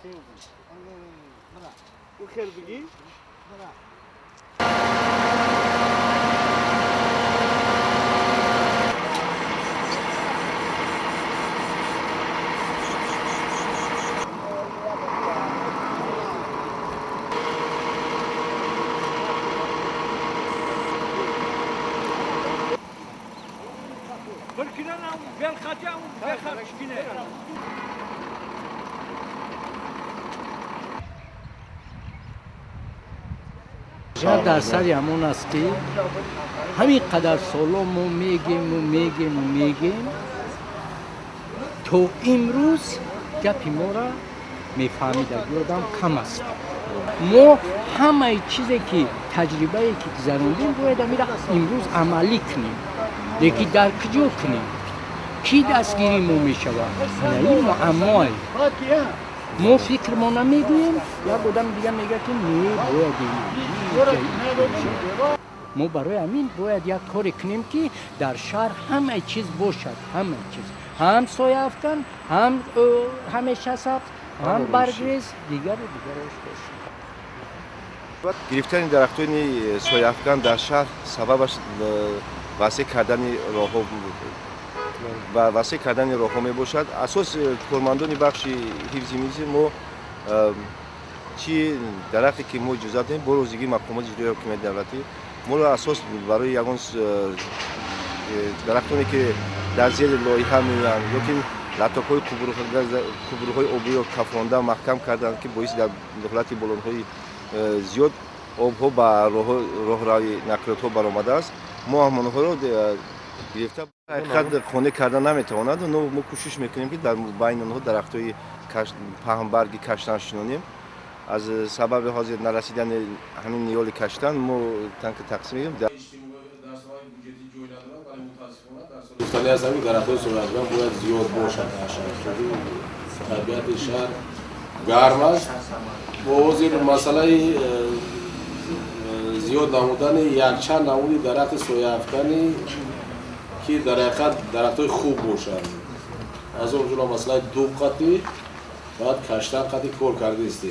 بخیر بگی؟ برکنن اون بلخطی اون بلخطش کنه. جا در سر همون است که همین قدر سالا ما میگیم تو امروز گپی ما را میفهمیده یادم کم است. ما همه چیزی که تجربه که گذراندیم باید میره امروز عملی کنیم. لیکن در کجا کنیم؟ کی دستگیری ما میشود؟ این معمای ما فکر ما نمیگوییم یا بودم دیگه میگه که باید ما برای همین باید یک کاری کنیم که در شهر همه چیز باشد، همه چیز، هم سایه افکن، هم همیشه سبز، هم برگریز، دیگر باشد. گرفتن درختان سایه افکن در شهر سببش وسیع کردن راه‌ها و وسیع کردن راه‌ها میباشد. اساس کارمندان بخش حفظ میزی ما چی درختی که ما اجازه دادیم با روزگی مقامات اجرایی حکومت دولتی ما را اساس برای یگان درختانی که در زیر لایحه میآیند لیکن لطاف‌های کوبروهای آبی را کفانده محکم کردند که باعث در دخالت بالون‌های زیاد آبها با راهروی نقلیات‌ها برآمده است. ما همانها را گرفته حقیقت خانه کردن نمیتواند و ما کوشش میکنیم که در بین آنها درخت‌های پهنبرگی کشتن شنونیم. از سبب حاضر نرسیدن همین نیال کشتن ما تقسیم می‌کنیم. دوستانی از همین درخت‌های سویافکن باید زیاد باشد در شهر. طبیعت شهر گرم است. با حاضر مسئله زیاد نمودن یک چند نمودی درخت سویافکنی که در حقیقت درخت‌های خوب باشند. از اون جمله مسئله دوب قطعی باید کشتن قطعی کار کرده است.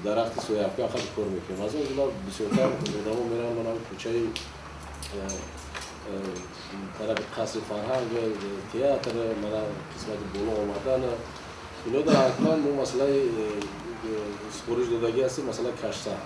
درخت سویافکن قطعی کار میکنیم. از اون جمله بسیارتر آدما میرن من کوچه طرف قصر فرهنگ تئاتر من قسمت بالا آمدن اینا در حقیقت ما مسئله سپارش دادگی هستیم مسئله کشتن